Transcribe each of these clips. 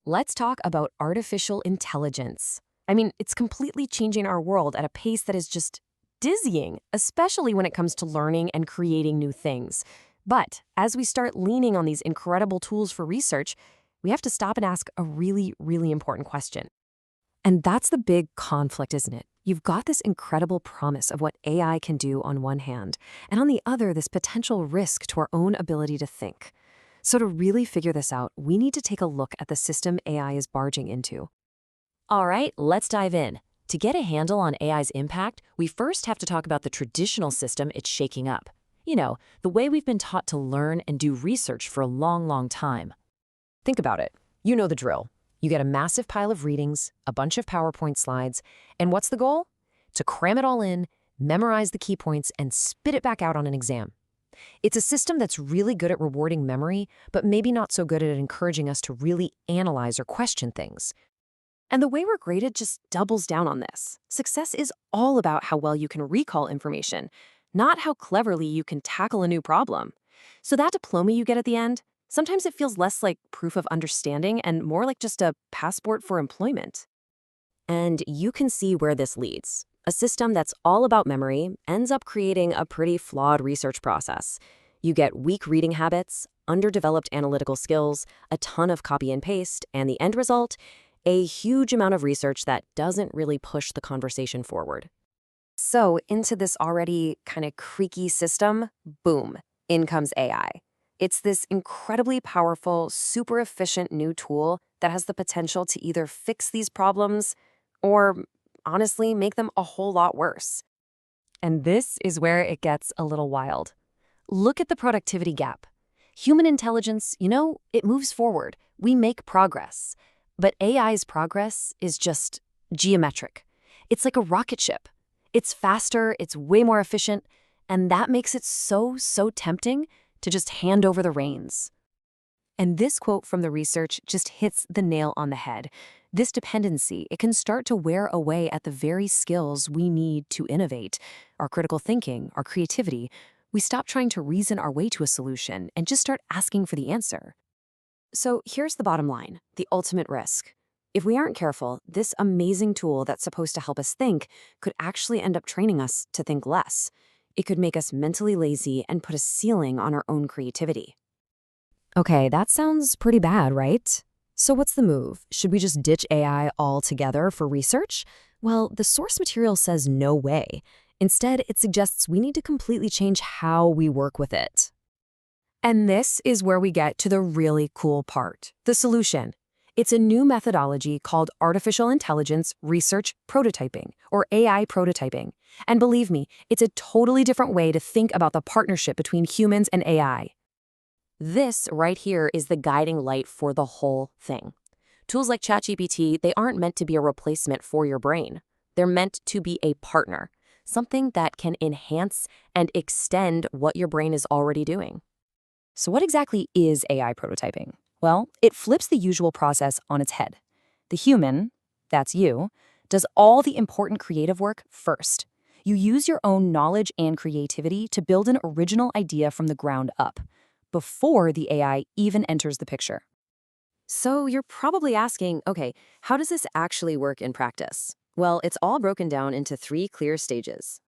let's talk about artificial intelligence. I mean, it's completely changing our world at a pace that is just dizzying, especially when it comes to learning and creating new things. But as we start leaning on these incredible tools for research, we have to stop and ask a really, really important question. And that's the big conflict, isn't it? You've got this incredible promise of what AI can do on one hand, and on the other, this potential risk to our own ability to think. So to really figure this out, we need to take a look at the system AI is barging into. All right, let's dive in. To get a handle on AI's impact, we first have to talk about the traditional system it's shaking up. You know, the way we've been taught to learn and do research for a long, long time. Think about it. You know the drill. You get a massive pile of readings, a bunch of PowerPoint slides, and what's the goal? To cram it all in, memorize the key points, and spit it back out on an exam. It's a system that's really good at rewarding memory, but maybe not so good at encouraging us to really analyze or question things. And the way we're graded just doubles down on this. Success is all about how well you can recall information, not how cleverly you can tackle a new problem. So that diploma you get at the end, sometimes it feels less like proof of understanding and more like just a passport for employment. And you can see where this leads. A system that's all about memory ends up creating a pretty flawed research process. You get weak reading habits, underdeveloped analytical skills, a ton of copy and paste, and the end result? A huge amount of research that doesn't really push the conversation forward. So into this already kind of creaky system, boom, in comes AI. It's this incredibly powerful, super efficient new tool that has the potential to either fix these problems or, honestly, make them a whole lot worse. And this is where it gets a little wild. Look at the productivity gap. Human intelligence, it moves forward. We make progress. But AI's progress is just geometric. It's like a rocket ship. It's faster, it's way more efficient, and that makes it so tempting to just hand over the reins. And this quote from the research just hits the nail on the head. This dependency, it can start to wear away at the very skills we need to innovate, our critical thinking, our creativity. We stop trying to reason our way to a solution and just start asking for the answer. So here's the bottom line, the ultimate risk. If we aren't careful, this amazing tool that's supposed to help us think could actually end up training us to think less. It could make us mentally lazy and put a ceiling on our own creativity. Okay, that sounds pretty bad, right? So what's the move? Should we just ditch AI altogether for research? Well, the source material says no way. Instead, it suggests we need to completely change how we work with it. And this is where we get to the really cool part, the solution. It's a new methodology called Artificial Intelligence Research Prototyping, or AI prototyping. And believe me, it's a totally different way to think about the partnership between humans and AI. This right here is the guiding light for the whole thing. Tools like ChatGPT, they aren't meant to be a replacement for your brain. They're meant to be a partner, something that can enhance and extend what your brain is already doing. So what exactly is AI prototyping? Well, it flips the usual process on its head. The human, that's you, does all the important creative work first. You use your own knowledge and creativity to build an original idea from the ground up, before the AI even enters the picture. So you're probably asking, okay, how does this actually work in practice? Well, it's all broken down into 3 clear stages.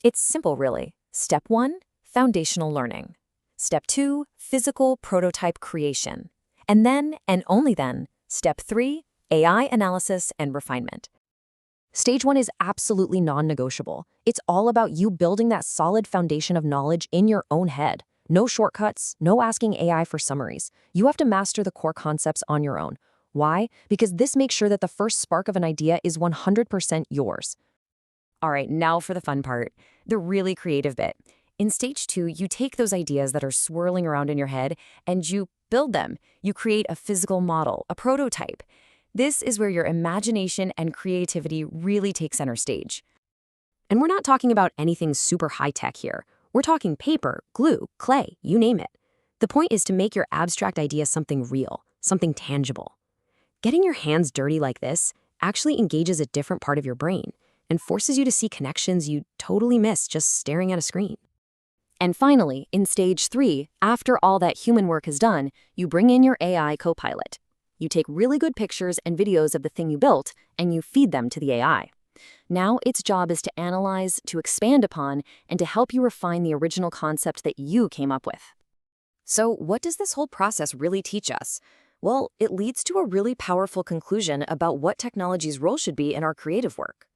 It's simple, really. Step 1, foundational learning. Step 2, physical prototype creation. And then, and only then, Step 3, AI analysis and refinement. Stage 1 is absolutely non-negotiable. It's all about you building that solid foundation of knowledge in your own head. No shortcuts, no asking AI for summaries. You have to master the core concepts on your own. Why? Because this makes sure that the first spark of an idea is 100% yours. All right, now for the fun part, the really creative bit. In stage 2, you take those ideas that are swirling around in your head and you build them. You create a physical model, a prototype. This is where your imagination and creativity really take center stage. And we're not talking about anything super high-tech here. We're talking paper, glue, clay, you name it. The point is to make your abstract idea something real, something tangible. Getting your hands dirty like this actually engages a different part of your brain and forces you to see connections you totally miss just staring at a screen. And finally, in stage 3, after all that human work is done, you bring in your AI co-pilot. You take really good pictures and videos of the thing you built, and you feed them to the AI. Now its job is to analyze, to expand upon, and to help you refine the original concept that you came up with. So what does this whole process really teach us? Well, it leads to a really powerful conclusion about what technology's role should be in our creative work.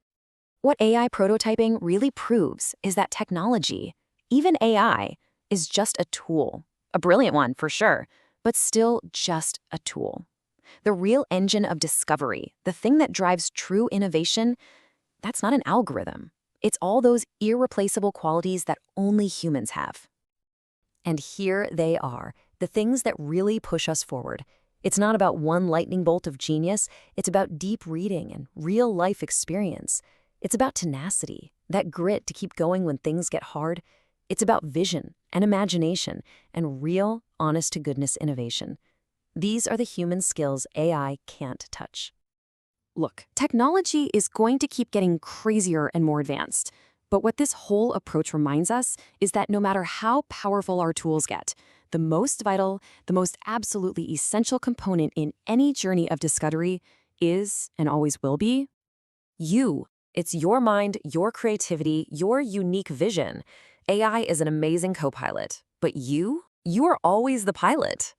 What AI prototyping really proves is that technology, even AI, is just a tool. A brilliant one, for sure, but still just a tool. The real engine of discovery, the thing that drives true innovation, that's not an algorithm. It's all those irreplaceable qualities that only humans have. And here they are, the things that really push us forward. It's not about one lightning bolt of genius, it's about deep reading and real-life experience. It's about tenacity, that grit to keep going when things get hard. It's about vision and imagination and real, honest-to-goodness innovation. These are the human skills AI can't touch. Look, technology is going to keep getting crazier and more advanced. But what this whole approach reminds us is that no matter how powerful our tools get, the most vital, the most absolutely essential component in any journey of discovery is, and always will be, you. It's your mind, your creativity, your unique vision. AI is an amazing co-pilot, but you are always the pilot.